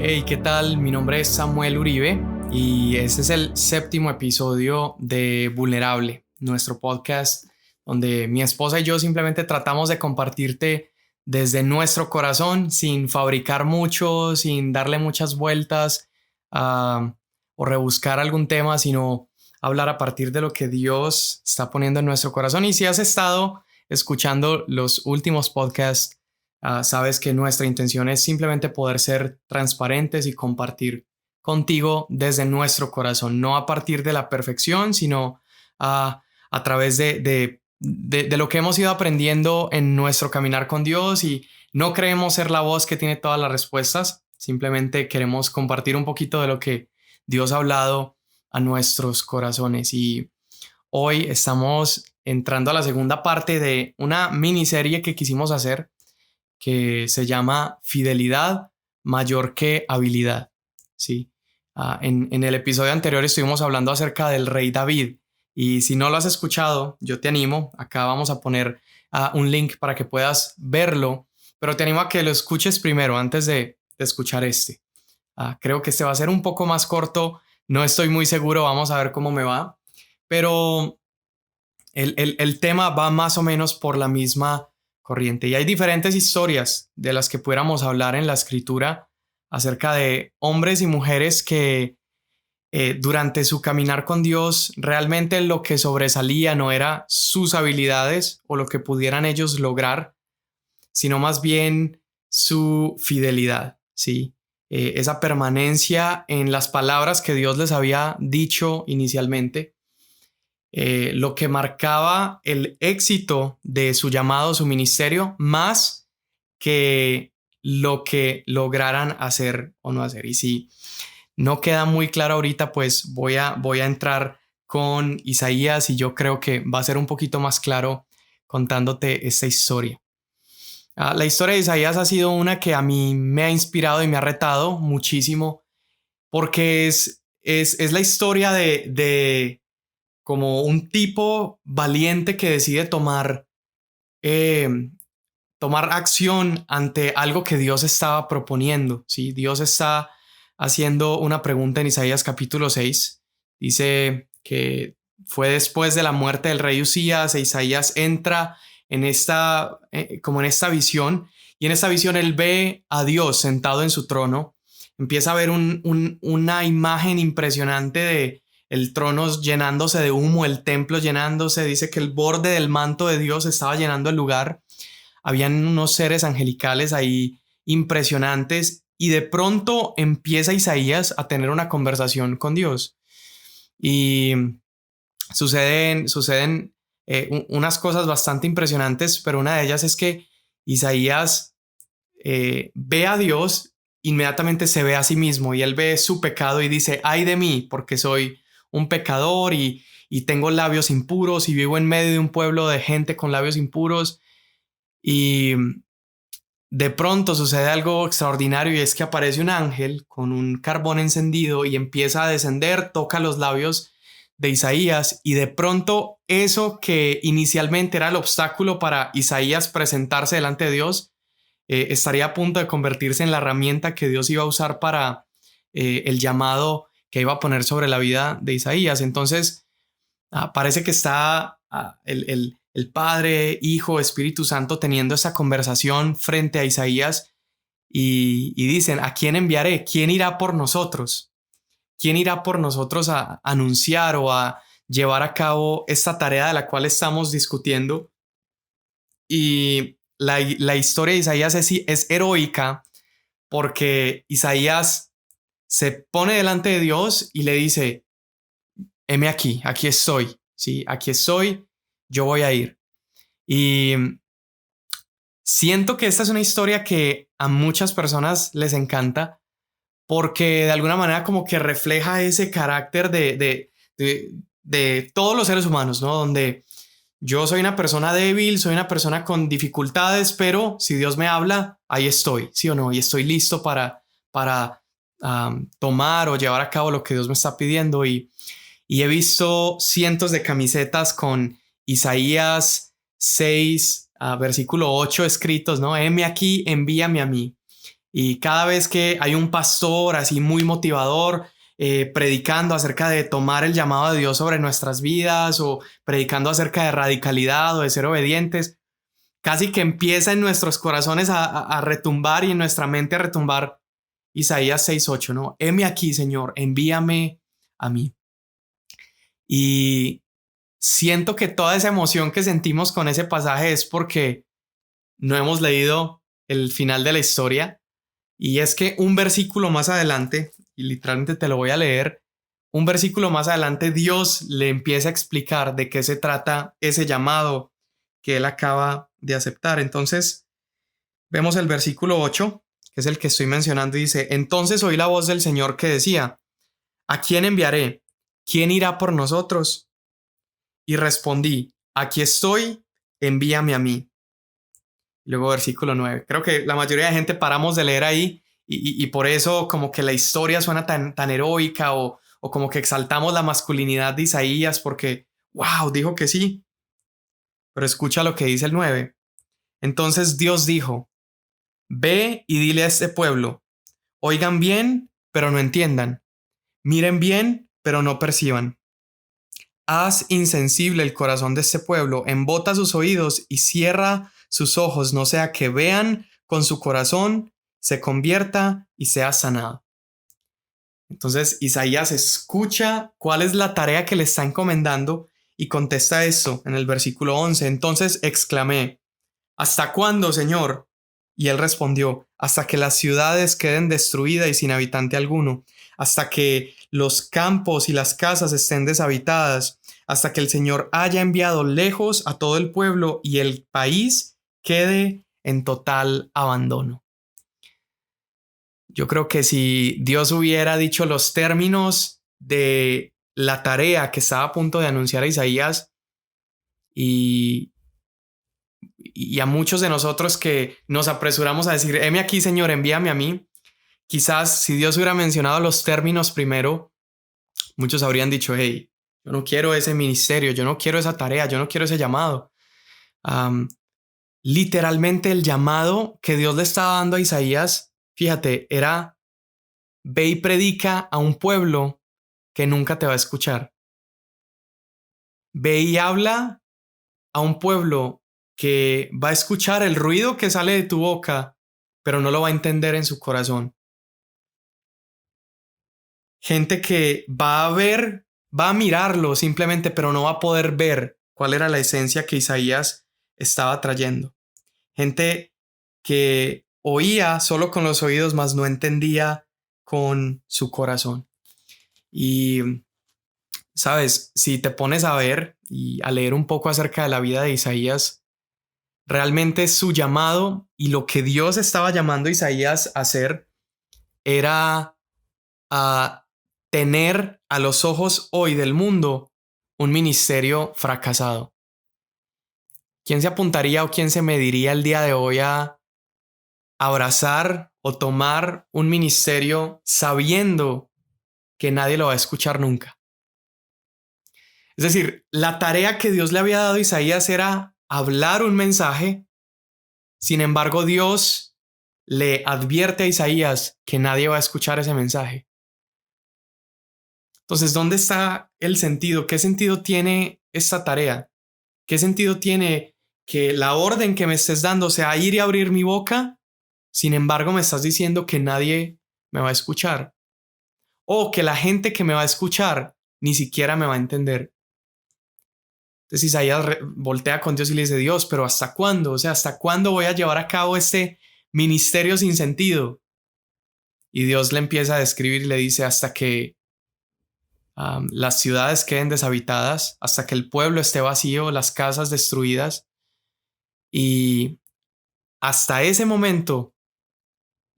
Hey, ¿qué tal? Mi nombre es Samuel Uribe y este es el séptimo episodio de Vulnerable, nuestro podcast donde mi esposa y yo simplemente tratamos de compartirte desde nuestro corazón sin fabricar mucho, sin darle muchas vueltas o rebuscar algún tema, sino hablar a partir de lo que Dios está poniendo en nuestro corazón. Y si has estado escuchando los últimos podcasts, sabes que nuestra intención es simplemente poder ser transparentes y compartir contigo desde nuestro corazón, no a partir de la perfección, sino a través de lo que hemos ido aprendiendo en nuestro caminar con Dios. Y no creemos ser la voz que tiene todas las respuestas, simplemente queremos compartir un poquito de lo que Dios ha hablado a nuestros corazones. Y hoy estamos entrando a la segunda parte de una miniserie que quisimos hacer que se llama Fidelidad mayor que habilidad. ¿Sí? En el episodio anterior estuvimos hablando acerca del rey David, y si no lo has escuchado, yo te animo, acá vamos a poner un link para que puedas verlo, pero te animo a que lo escuches primero antes de escuchar este. Creo que este va a ser un poco más corto, no estoy muy seguro, vamos a ver cómo me va, pero el tema va más o menos por la misma corriente. Y hay diferentes historias de las que pudiéramos hablar en la escritura acerca de hombres y mujeres que durante su caminar con Dios realmente lo que sobresalía no era sus habilidades o lo que pudieran ellos lograr, sino más bien su fidelidad, ¿sí? Esa permanencia en las palabras que Dios les había dicho inicialmente. Lo que marcaba el éxito de su llamado, su ministerio, más que lo que lograran hacer o no hacer. Y si no queda muy claro ahorita, pues voy a entrar con Isaías, y yo creo que va a ser un poquito más claro contándote esta historia. La historia de Isaías ha sido una que a mí me ha inspirado y me ha retado muchísimo, porque es la historia de como un tipo valiente que decide eh, tomar acción ante algo que Dios estaba proponiendo. ¿Sí? Dios está haciendo una pregunta en Isaías capítulo 6. Dice que fue después de la muerte del rey Usías, e Isaías entra en como en esta visión, y en esta visión él ve a Dios sentado en su trono. Empieza a ver una imagen impresionante de el trono llenándose de humo, el templo llenándose. Dice que el borde del manto de Dios estaba llenando el lugar. Habían unos seres angelicales ahí impresionantes, y de pronto empieza Isaías a tener una conversación con Dios. Y suceden unas cosas bastante impresionantes, pero una de ellas es que Isaías ve a Dios, inmediatamente se ve a sí mismo y él ve su pecado y dice: ay de mí, porque soy un pecador y tengo labios impuros y vivo en medio de un pueblo de gente con labios impuros. Y de pronto sucede algo extraordinario, y es que aparece un ángel con un carbón encendido y empieza a descender, toca los labios de Isaías, y de pronto eso que inicialmente era el obstáculo para Isaías presentarse delante de Dios estaría a punto de convertirse en la herramienta que Dios iba a usar para el llamado que iba a poner sobre la vida de Isaías. Entonces parece que está el Padre, Hijo, Espíritu Santo teniendo esa conversación frente a Isaías, y dicen: ¿a quién enviaré? ¿Quién irá por nosotros? ¿Quién irá por nosotros a anunciar o a llevar a cabo esta tarea de la cual estamos discutiendo? Y la historia de Isaías es heroica, porque Isaías se pone delante de Dios y le dice: heme aquí, aquí estoy, ¿sí? Aquí estoy, yo voy a ir. Y siento que esta es una historia que a muchas personas les encanta, porque de alguna manera como que refleja ese carácter de todos los seres humanos, ¿no? Donde yo soy una persona débil, soy una persona con dificultades, pero si Dios me habla, ahí estoy, ¿sí o no? Y estoy listo para tomar o llevar a cabo lo que Dios me está pidiendo. Y he visto cientos de camisetas con Isaías 6, versículo 8 escritos, ¿no? Heme aquí, envíame a mí. Y cada vez que hay un pastor así muy motivador, predicando acerca de tomar el llamado de Dios sobre nuestras vidas o predicando acerca de radicalidad o de ser obedientes, casi que empieza en nuestros corazones a retumbar y en nuestra mente a retumbar Isaías 6:8, ¿no? Heme aquí, Señor, envíame a mí. Y siento que toda esa emoción que sentimos con ese pasaje es porque no hemos leído el final de la historia. Y es que un versículo más adelante, y literalmente te lo voy a leer, un versículo más adelante Dios le empieza a explicar de qué se trata ese llamado que él acaba de aceptar. Entonces vemos el versículo 8, que es el que estoy mencionando, y dice: entonces oí la voz del Señor que decía: ¿a quién enviaré? ¿Quién irá por nosotros? Y respondí: aquí estoy, envíame a mí. Luego versículo 9. Creo que la mayoría de gente paramos de leer ahí y por eso como que la historia suena tan heroica o como que exaltamos la masculinidad de Isaías porque, wow, dijo que sí. Pero escucha lo que dice el 9. Entonces Dios dijo: ve y dile a este pueblo, oigan bien, pero no entiendan, miren bien, pero no perciban. Haz insensible el corazón de este pueblo, embota sus oídos y cierra sus ojos, no sea que vean con su corazón, se convierta y sea sanado. Entonces Isaías escucha cuál es la tarea que le está encomendando y contesta esto en el versículo 11. Entonces exclamé: ¿hasta cuándo, Señor? Y él respondió: hasta que las ciudades queden destruidas y sin habitante alguno, hasta que los campos y las casas estén deshabitadas, hasta que el Señor haya enviado lejos a todo el pueblo y el país quede en total abandono. Yo creo que si Dios hubiera dicho los términos de la tarea que estaba a punto de anunciar a Isaías y a muchos de nosotros que nos apresuramos a decir: heme aquí, Señor, envíame a mí. Quizás si Dios hubiera mencionado los términos primero, muchos habrían dicho: hey, yo no quiero ese ministerio, yo no quiero esa tarea, yo no quiero ese llamado. Um, Literalmente el llamado que Dios le estaba dando a Isaías, fíjate, era: ve y predica a un pueblo que nunca te va a escuchar. Ve y habla a un pueblo que va a escuchar el ruido que sale de tu boca, pero no lo va a entender en su corazón. Gente que va a ver, va a mirarlo simplemente, pero no va a poder ver cuál era la esencia que Isaías estaba trayendo. Gente que oía solo con los oídos, mas no entendía con su corazón. Y, sabes, si te pones a ver y a leer un poco acerca de la vida de Isaías, realmente su llamado y lo que Dios estaba llamando a Isaías a hacer era a tener a los ojos hoy del mundo un ministerio fracasado. ¿Quién se apuntaría o quién se mediría el día de hoy a abrazar o tomar un ministerio sabiendo que nadie lo va a escuchar nunca? Es decir, la tarea que Dios le había dado a Isaías era hablar un mensaje. Sin embargo, Dios le advierte a Isaías que nadie va a escuchar ese mensaje. Entonces, ¿dónde está el sentido? ¿Qué sentido tiene esta tarea? ¿Qué sentido tiene que la orden que me estés dando sea ir y abrir mi boca? Sin embargo, me estás diciendo que nadie me va a escuchar. O que la gente que me va a escuchar ni siquiera me va a entender. Entonces Isaías voltea con Dios y le dice: Dios, pero ¿hasta cuándo? O sea, ¿hasta cuándo voy a llevar a cabo este ministerio sin sentido? Y Dios le empieza a describir y le dice: hasta que las ciudades queden deshabitadas, hasta que el pueblo esté vacío, las casas destruidas. Y hasta ese momento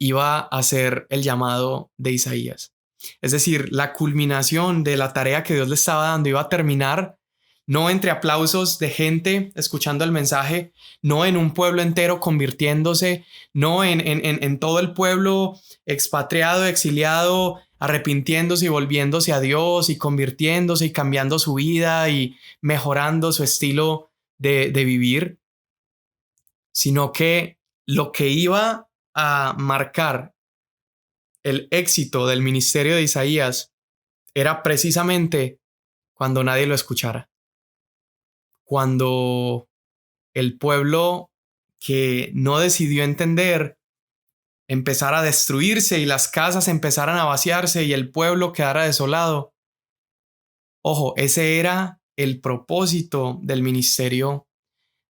iba a ser el llamado de Isaías. Es decir, la culminación de la tarea que Dios le estaba dando iba a terminar no entre aplausos de gente escuchando el mensaje, no en un pueblo entero convirtiéndose, no en todo el pueblo expatriado, exiliado, arrepintiéndose y volviéndose a Dios y convirtiéndose y cambiando su vida y mejorando su estilo de vivir, sino que lo que iba a marcar el éxito del ministerio de Isaías era precisamente cuando nadie lo escuchara, cuando el pueblo que no decidió entender empezara a destruirse y las casas empezaran a vaciarse y el pueblo quedara desolado. Ojo, ese era el propósito del ministerio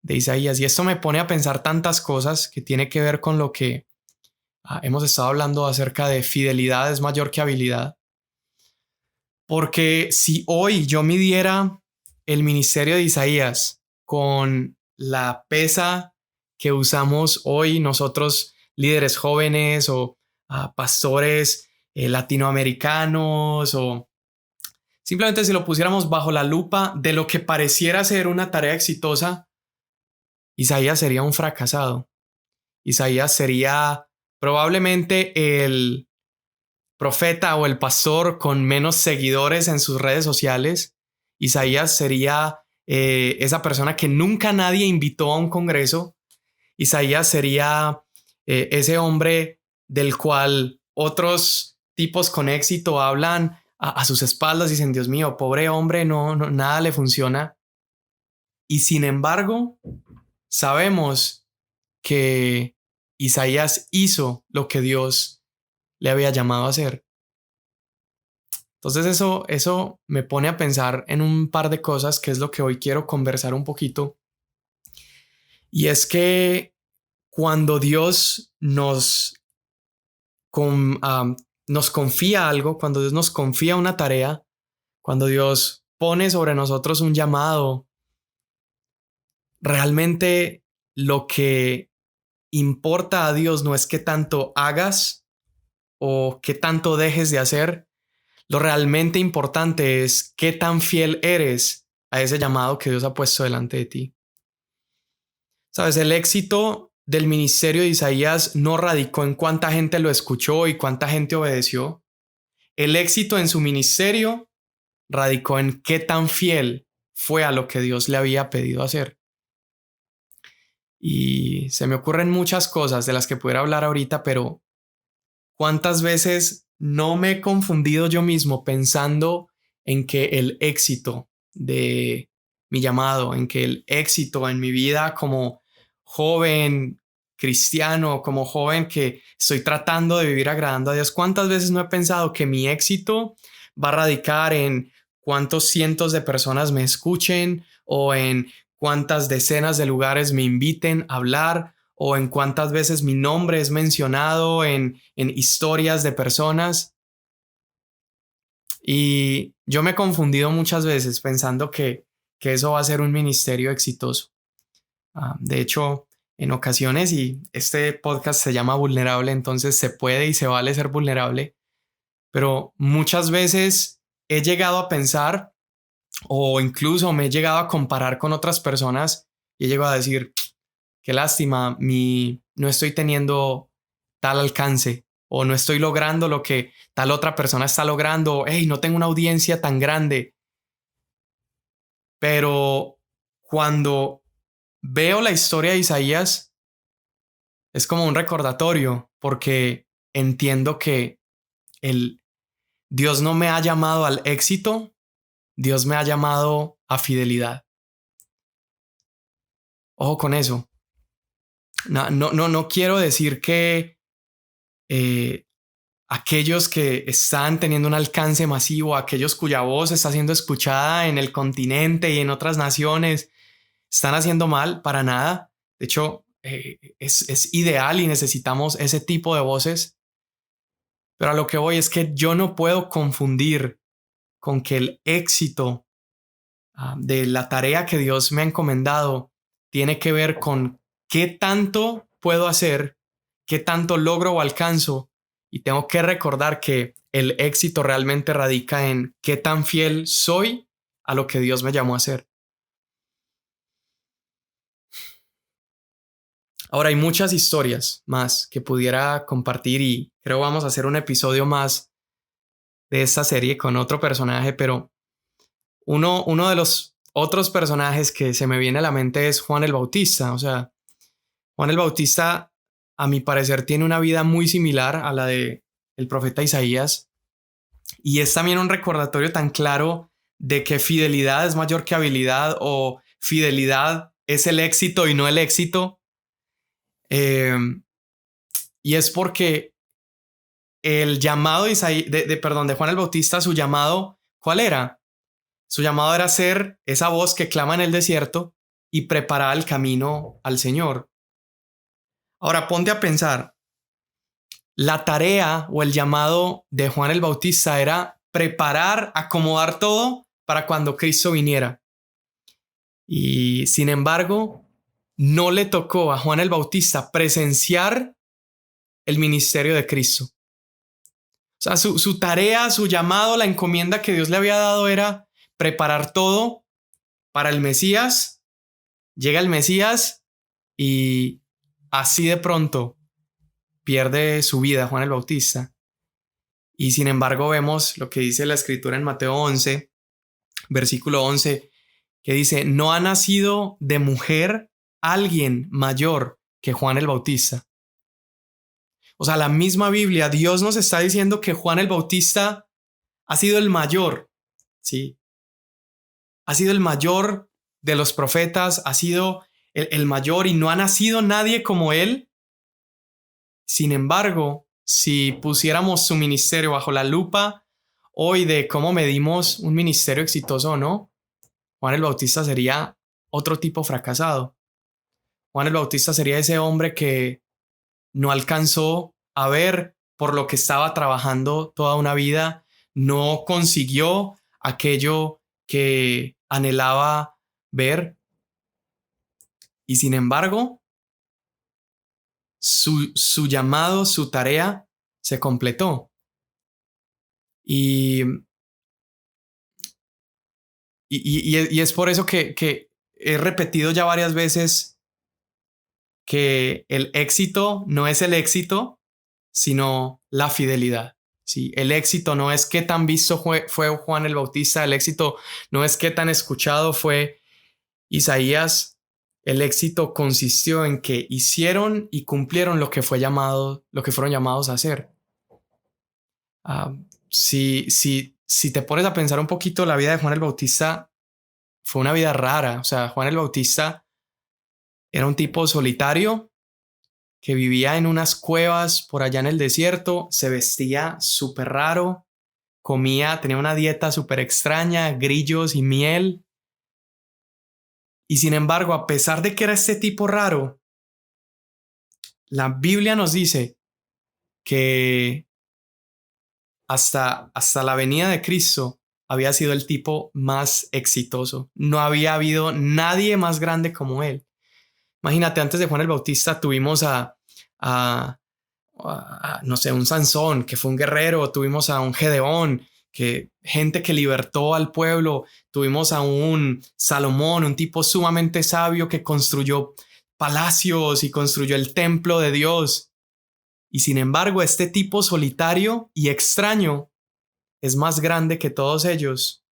de Isaías. Y esto me pone a pensar tantas cosas que tiene que ver con lo que hemos estado hablando acerca de fidelidad es mayor que habilidad. Porque si hoy yo midiera el ministerio de Isaías con la pesa que usamos hoy nosotros líderes jóvenes o pastores latinoamericanos, o simplemente si lo pusiéramos bajo la lupa de lo que pareciera ser una tarea exitosa, Isaías sería un fracasado. Isaías sería probablemente el profeta o el pastor con menos seguidores en sus redes sociales. Isaías sería esa persona que nunca nadie invitó a un congreso. Isaías sería ese hombre del cual otros tipos con éxito hablan a sus espaldas y dicen, Dios mío, pobre hombre, no, nada le funciona. Y sin embargo, sabemos que Isaías hizo lo que Dios le había llamado a hacer. Entonces eso me pone a pensar en un par de cosas, que es lo que hoy quiero conversar un poquito. Y es que cuando Dios nos confía algo, cuando Dios nos confía una tarea, cuando Dios pone sobre nosotros un llamado, realmente lo que importa a Dios no es qué tanto hagas o qué tanto dejes de hacer. Lo realmente importante es qué tan fiel eres a ese llamado que Dios ha puesto delante de ti. Sabes, el éxito del ministerio de Isaías no radicó en cuánta gente lo escuchó y cuánta gente obedeció. El éxito en su ministerio radicó en qué tan fiel fue a lo que Dios le había pedido hacer. Y se me ocurren muchas cosas de las que pudiera hablar ahorita, pero ¿cuántas veces no me he confundido yo mismo pensando en que el éxito de mi llamado, en que el éxito en mi vida como joven cristiano, como joven que estoy tratando de vivir agradando a Dios, cuántas veces no he pensado que mi éxito va a radicar en cuántos cientos de personas me escuchen o en cuántas decenas de lugares me inviten a hablar o en cuántas veces mi nombre es mencionado en historias de personas? Y yo me he confundido muchas veces pensando que eso va a ser un ministerio exitoso. De hecho, en ocasiones, y este podcast se llama Vulnerable, entonces se puede y se vale ser vulnerable, pero muchas veces he llegado a pensar o incluso me he llegado a comparar con otras personas y he llegado a decir, qué lástima, no estoy teniendo tal alcance o no estoy logrando lo que tal otra persona está logrando. Hey, no tengo una audiencia tan grande. Pero cuando veo la historia de Isaías, es como un recordatorio porque entiendo que el Dios no me ha llamado al éxito, Dios me ha llamado a fidelidad. Ojo con eso. No quiero decir que aquellos que están teniendo un alcance masivo, aquellos cuya voz está siendo escuchada en el continente y en otras naciones, están haciendo mal, para nada. De hecho, es ideal y necesitamos ese tipo de voces. Pero a lo que voy es que yo no puedo confundir con que el éxito de la tarea que Dios me ha encomendado tiene que ver con qué tanto puedo hacer, qué tanto logro o alcanzo. Y tengo que recordar que el éxito realmente radica en qué tan fiel soy a lo que Dios me llamó a hacer. Ahora hay muchas historias más que pudiera compartir y creo vamos a hacer un episodio más de esta serie con otro personaje, pero uno de los otros personajes que se me viene a la mente es Juan el Bautista. O sea, Juan el Bautista a mi parecer, tiene una vida muy similar a la de el profeta Isaías, y es también un recordatorio tan claro de que fidelidad es mayor que habilidad, o fidelidad es el éxito y no el éxito. Eh, y es porque el llamado de, de Juan el Bautista, su llamado, ¿cuál era? Su llamado era ser esa voz que clama en el desierto y preparar el camino al Señor. Ahora ponte a pensar, la tarea o el llamado de Juan el Bautista era preparar, acomodar todo para cuando Cristo viniera. Y sin embargo, no le tocó a Juan el Bautista presenciar el ministerio de Cristo. O sea, su tarea, su llamado, la encomienda que Dios le había dado era preparar todo para el Mesías. Llega el Mesías y así de pronto pierde su vida Juan el Bautista. Y sin embargo vemos lo que dice la escritura en Mateo 11, versículo 11, que dice, no ha nacido de mujer alguien mayor que Juan el Bautista. O sea, la misma Biblia, Dios nos está diciendo que Juan el Bautista ha sido el mayor, ¿sí? Ha sido el mayor de los profetas, ha sido el mayor y no ha nacido nadie como él. Sin embargo, si pusiéramos su ministerio bajo la lupa hoy de cómo medimos un ministerio exitoso o no, Juan el Bautista sería otro tipo fracasado. Juan el Bautista sería ese hombre que no alcanzó a ver por lo que estaba trabajando toda una vida, no consiguió aquello que anhelaba ver. Y sin embargo, su llamado, su tarea se completó. Y, y es por eso que he repetido ya varias veces que el éxito no es el éxito, sino la fidelidad. ¿Sí? El éxito no es qué tan visto fue Juan el Bautista, el éxito no es qué tan escuchado fue Isaías. El éxito consistió en que hicieron y cumplieron lo que fueron llamados a hacer. Si te pones a pensar un poquito, la vida de Juan el Bautista fue una vida rara. O sea, Juan el Bautista era un tipo solitario que vivía en unas cuevas por allá en el desierto, se vestía súper raro, tenía una dieta súper extraña, grillos y miel. Y sin embargo, a pesar de que era este tipo raro, la Biblia nos dice que hasta la venida de Cristo había sido el tipo más exitoso. No había habido nadie más grande como él. Imagínate, antes de Juan el Bautista tuvimos a no sé, un Sansón, que fue un guerrero, tuvimos a un Gedeón, gente que libertó al pueblo, tuvimos a un Salomón, un tipo sumamente sabio que construyó palacios y construyó el templo de Dios. Y sin embargo, este tipo solitario y extraño es más grande que todos ellos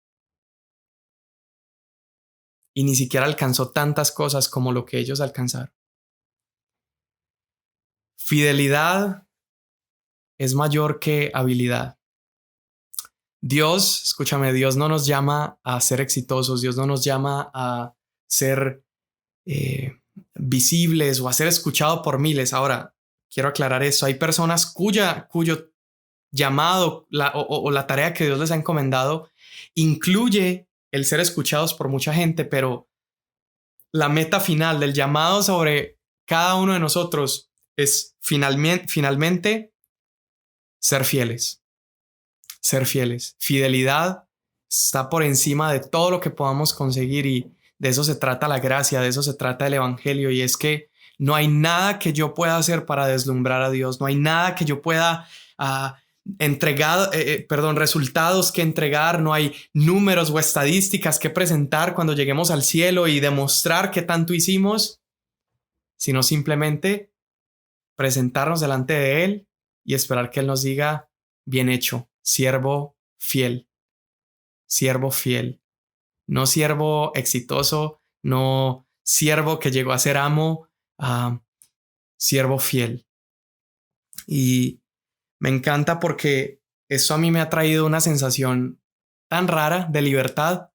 y ni siquiera alcanzó tantas cosas como lo que ellos alcanzaron. Fidelidad es mayor que habilidad. Dios, escúchame, Dios no nos llama a ser exitosos, Dios no nos llama a ser visibles o a ser escuchados por miles. Ahora, quiero aclarar esto, hay personas cuyo llamado o la tarea que Dios les ha encomendado incluye el ser escuchados por mucha gente, pero la meta final del llamado sobre cada uno de nosotros es finalmente ser fieles. Ser fieles. Fidelidad está por encima de todo lo que podamos conseguir y de eso se trata la gracia, de eso se trata el evangelio, y es que no hay nada que yo pueda hacer para deslumbrar a Dios, no hay nada que yo pueda resultados que entregar, no hay números o estadísticas que presentar cuando lleguemos al cielo y demostrar qué tanto hicimos, sino simplemente presentarnos delante de Él y esperar que Él nos diga, bien hecho, siervo fiel, no siervo exitoso, no siervo que llegó a ser amo, siervo fiel. Y me encanta porque eso a mí me ha traído una sensación tan rara de libertad.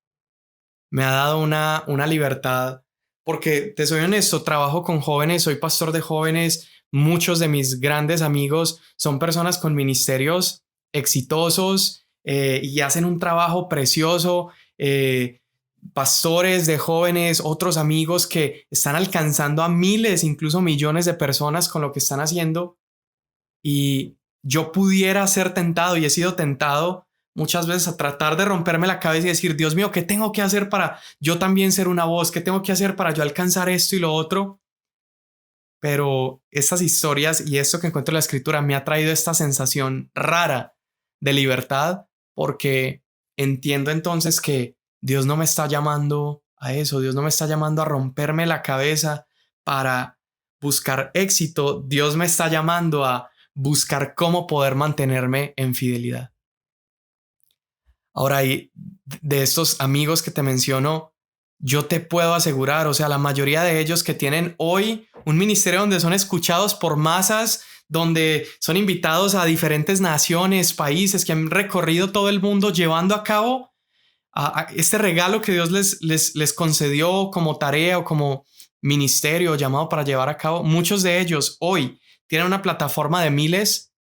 Me ha dado una libertad porque, te soy honesto, trabajo con jóvenes, soy pastor de jóvenes, muchos de mis grandes amigos son personas con ministerios exitosos y hacen un trabajo precioso, pastores de jóvenes, otros amigos que están alcanzando a miles, incluso millones de personas con lo que están haciendo, y yo pudiera ser tentado y he sido tentado muchas veces a tratar de romperme la cabeza y decir, Dios mío, ¿qué tengo que hacer para yo también ser una voz? ¿Qué tengo que hacer para yo alcanzar esto y lo otro? Pero estas historias y esto que encuentro en la escritura me ha traído esta sensación rara de libertad, porque entiendo entonces que Dios no me está llamando a eso, Dios no me está llamando a romperme la cabeza para buscar éxito, Dios me está llamando a buscar cómo poder mantenerme en fidelidad. Ahora, y de estos amigos que te menciono, yo te puedo asegurar, o sea, la mayoría de ellos que tienen hoy un ministerio donde son escuchados por masas, donde son invitados a diferentes naciones, países, que han recorrido todo el mundo llevando a cabo este regalo que Dios les concedió como tarea o como ministerio llamado para llevar a cabo. Muchos de ellos hoy tienen una plataforma de miles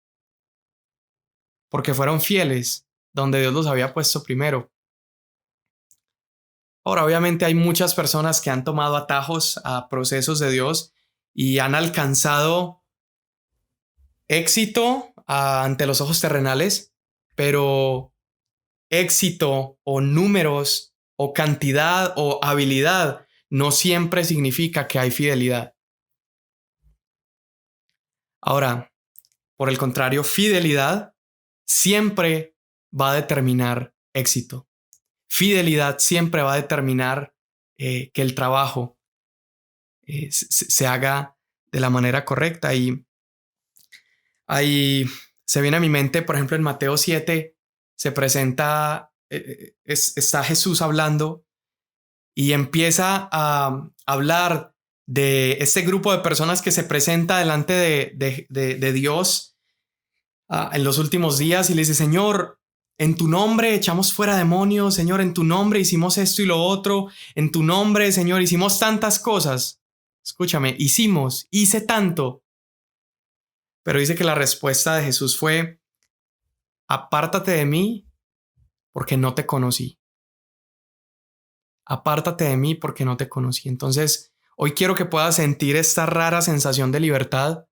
porque fueron fieles donde Dios los había puesto primero. Ahora, obviamente hay muchas personas que han tomado atajos a procesos de Dios y han alcanzado éxito ante los ojos terrenales, pero éxito o números o cantidad o habilidad no siempre significa que hay fidelidad. Ahora, por el contrario, fidelidad siempre va a determinar éxito. Fidelidad siempre va a determinar que el trabajo se haga de la manera correcta. Y ahí se viene a mi mente, por ejemplo, en Mateo 7 se presenta, está Jesús hablando y empieza a hablar de este grupo de personas que se presenta delante de Dios en los últimos días y le dice, Señor, en tu nombre echamos fuera demonios, Señor, en tu nombre hicimos esto y lo otro, en tu nombre, Señor, hicimos tantas cosas. Escúchame, hice tanto. Pero dice que la respuesta de Jesús fue, apártate de mí porque no te conocí. Apártate de mí porque no te conocí. Entonces, hoy quiero que puedas sentir esta rara sensación de libertad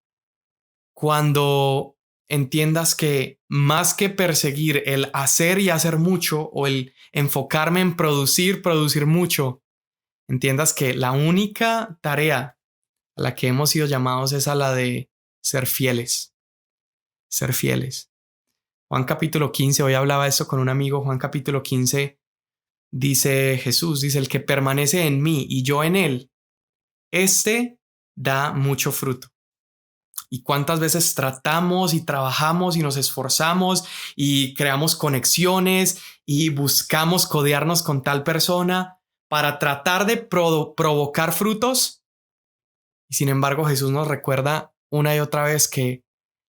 cuando entiendas que más que perseguir el hacer y hacer mucho o el enfocarme en producir mucho, entiendas que la única tarea a la que hemos sido llamados es a la de ser fieles, ser fieles. Juan capítulo 15, hoy hablaba esto con un amigo, Juan capítulo 15, dice Jesús, dice, el que permanece en mí y yo en él, este da mucho fruto. Y cuántas veces tratamos y trabajamos y nos esforzamos y creamos conexiones y buscamos codearnos con tal persona para tratar de provocar frutos. Y sin embargo, Jesús nos recuerda una y otra vez que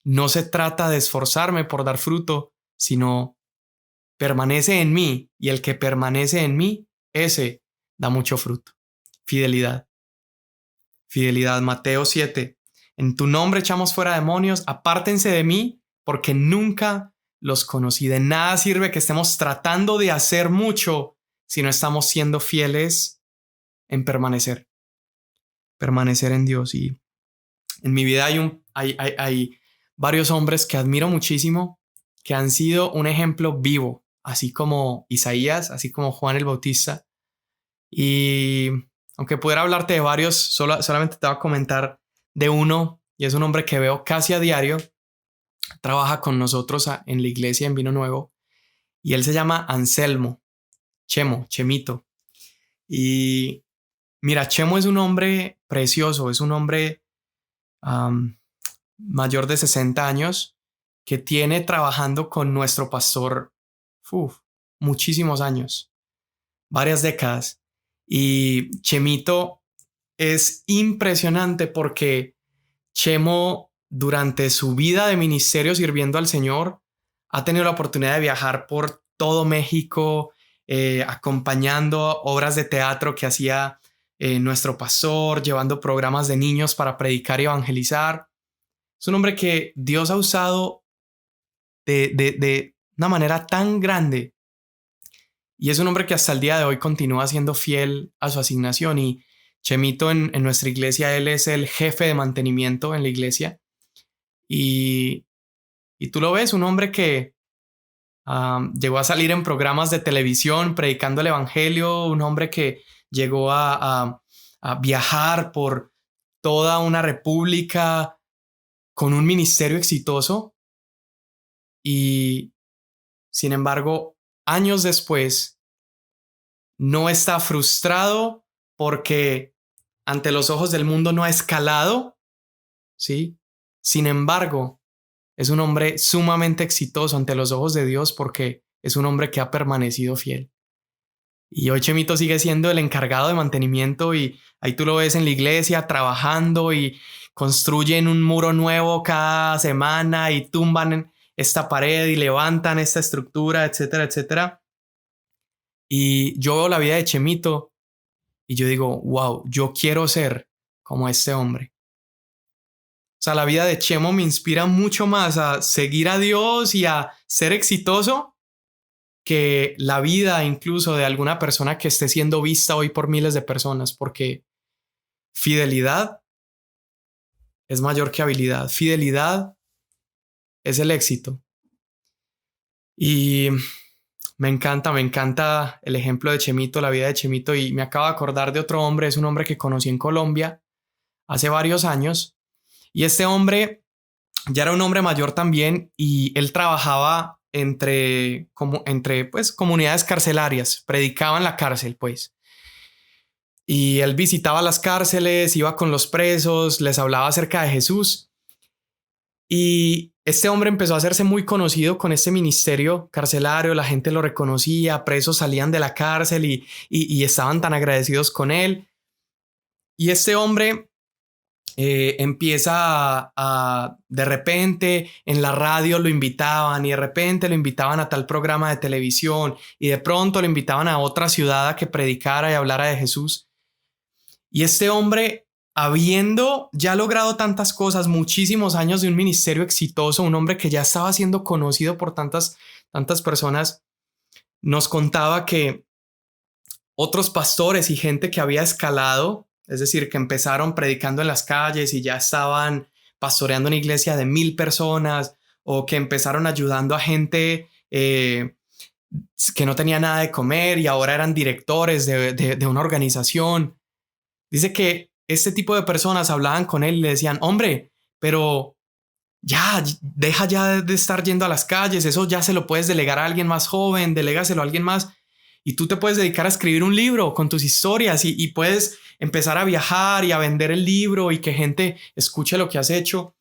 no se trata de esforzarme por dar fruto, sino permanece en mí y el que permanece en mí, ese da mucho fruto. Fidelidad. Fidelidad. Mateo 7. En tu nombre echamos fuera demonios, apártense de mí porque nunca los conocí. De nada sirve que estemos tratando de hacer mucho si no estamos siendo fieles en permanecer. Permanecer en Dios. Y en mi vida hay varios hombres que admiro muchísimo, que han sido un ejemplo vivo, así como Isaías, así como Juan el Bautista. Y aunque pudiera hablarte de varios, solamente te voy a comentar de uno, y es un hombre que veo casi a diario, trabaja con nosotros en la iglesia en Vino Nuevo, y él se llama Anselmo, Chemito. Y mira, Chemo es un hombre precioso, es un hombre mayor de 60 años que tiene trabajando con nuestro pastor muchísimos años, varias décadas. Y Chemito es impresionante porque Chemo durante su vida de ministerio sirviendo al Señor, ha tenido la oportunidad de viajar por todo México, acompañando obras de teatro que hacía nuestro pastor, llevando programas de niños para predicar y evangelizar. Es un hombre que Dios ha usado de una manera tan grande, y es un hombre que hasta el día de hoy continúa siendo fiel a su asignación. Y Chemito en nuestra iglesia, él es el jefe de mantenimiento en la iglesia. Y, y tú lo ves, un hombre que llegó a salir en programas de televisión predicando el evangelio, un hombre que llegó a viajar por toda una república con un ministerio exitoso. Y sin embargo, años después, no está frustrado porque ante los ojos del mundo no ha escalado, ¿sí? Sin embargo, es un hombre sumamente exitoso ante los ojos de Dios porque es un hombre que ha permanecido fiel. Y hoy Chemito sigue siendo el encargado de mantenimiento, y ahí tú lo ves en la iglesia trabajando y construyen un muro nuevo cada semana y tumban esta pared y levantan esta estructura, etcétera, etcétera. Y yo veo la vida de Chemito y yo digo, wow, yo quiero ser como este hombre. O sea, la vida de Chemo me inspira mucho más a seguir a Dios y a ser exitoso que la vida incluso de alguna persona que esté siendo vista hoy por miles de personas, porque fidelidad es mayor que habilidad. Fidelidad es el éxito. Y me encanta el ejemplo de Chemito, la vida de Chemito, y me acabo de acordar de otro hombre. Es un hombre que conocí en Colombia hace varios años, y este hombre ya era un hombre mayor también, y él trabajaba entre pues, comunidades carcelarias, predicaba en la cárcel, pues. Y él visitaba las cárceles, iba con los presos, les hablaba acerca de Jesús. Y este hombre empezó a hacerse muy conocido con este ministerio carcelario, la gente lo reconocía, presos salían de la cárcel y estaban tan agradecidos con él. Y este hombre empieza de repente en la radio lo invitaban, y de repente lo invitaban a tal programa de televisión, y de pronto lo invitaban a otra ciudad a que predicara y hablara de Jesús. Y este hombre, habiendo ya logrado tantas cosas, muchísimos años de un ministerio exitoso, un hombre que ya estaba siendo conocido por tantas personas, nos contaba que otros pastores y gente que había escalado, es decir, que empezaron predicando en las calles y ya estaban pastoreando una iglesia de 1,000 personas, o que empezaron ayudando a gente que no tenía nada de comer y ahora eran directores de una organización. Dice que este tipo de personas hablaban con él y le decían, hombre, pero ya, deja ya de estar yendo a las calles, eso ya se lo puedes delegar a alguien más joven, delégaselo a alguien más, y tú te puedes dedicar a escribir un libro con tus historias, y puedes empezar a viajar y a vender el libro y que gente escuche lo que has hecho.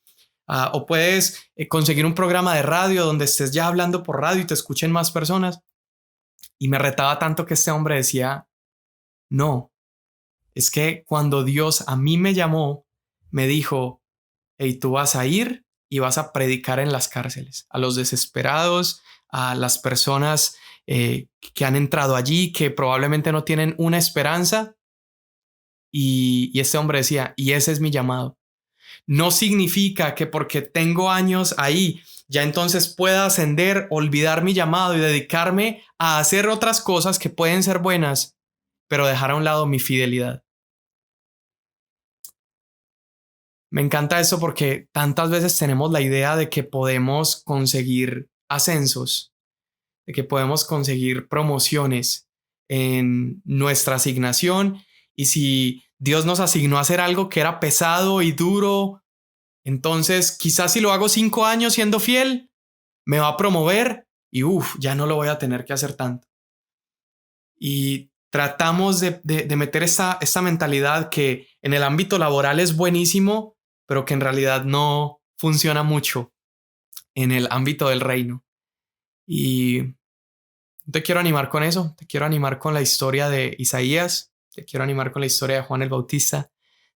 O puedes conseguir un programa de radio donde estés ya hablando por radio y te escuchen más personas. Y me retaba tanto que este hombre decía, no, es que cuando Dios a mí me llamó, me dijo, hey, tú vas a ir y vas a predicar en las cárceles, a los desesperados, a las personas que han entrado allí, que probablemente no tienen una esperanza. Y este hombre decía, y ese es mi llamado. No significa que porque tengo años ahí, ya entonces pueda ascender, olvidar mi llamado y dedicarme a hacer otras cosas que pueden ser buenas, pero dejar a un lado mi fidelidad. Me encanta esto porque tantas veces tenemos la idea de que podemos conseguir ascensos, de que podemos conseguir promociones en nuestra asignación, y si Dios nos asignó a hacer algo que era pesado y duro, entonces quizás si lo hago 5 años siendo fiel, me va a promover y ya no lo voy a tener que hacer tanto. Y tratamos de meter esta mentalidad que en el ámbito laboral es buenísimo, pero que en realidad no funciona mucho en el ámbito del reino. Y te quiero animar con eso, te quiero animar con la historia de Isaías, te quiero animar con la historia de Juan el Bautista,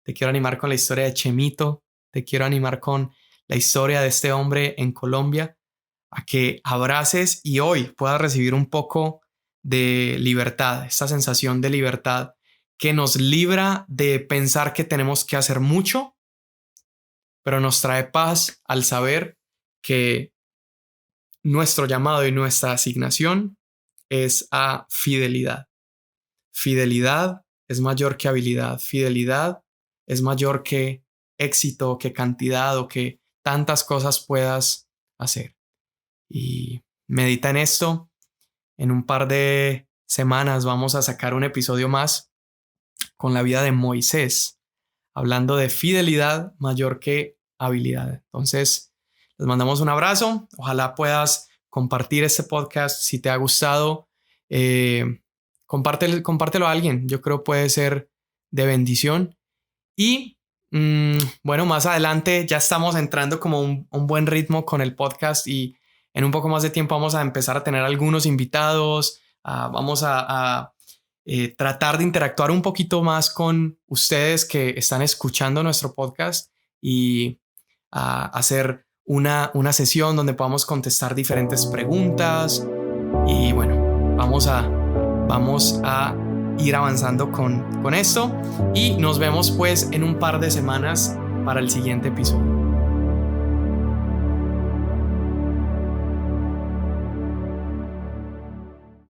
te quiero animar con la historia de Chemito, te quiero animar con la historia de este hombre en Colombia, a que abraces y hoy puedas recibir un poco de libertad, esta sensación de libertad que nos libra de pensar que tenemos que hacer mucho, pero nos trae paz al saber que nuestro llamado y nuestra asignación es a fidelidad. Fidelidad es mayor que habilidad. Fidelidad es mayor que éxito, que cantidad o que tantas cosas puedas hacer. Y medita en esto. En un par de semanas vamos a sacar un episodio más con la vida de Moisés, hablando de fidelidad mayor que habilidad. Entonces, les mandamos un abrazo. Ojalá puedas compartir este podcast si te ha gustado. Compártelo a alguien. Yo creo puede ser de bendición. Y bueno, más adelante ya estamos entrando como un buen ritmo con el podcast y en un poco más de tiempo vamos a empezar a tener algunos invitados. Vamos a tratar de interactuar un poquito más con ustedes que están escuchando nuestro podcast y hacer una sesión donde podamos contestar diferentes preguntas. Y bueno, vamos a ir avanzando con esto y nos vemos pues en un par de semanas para el siguiente episodio.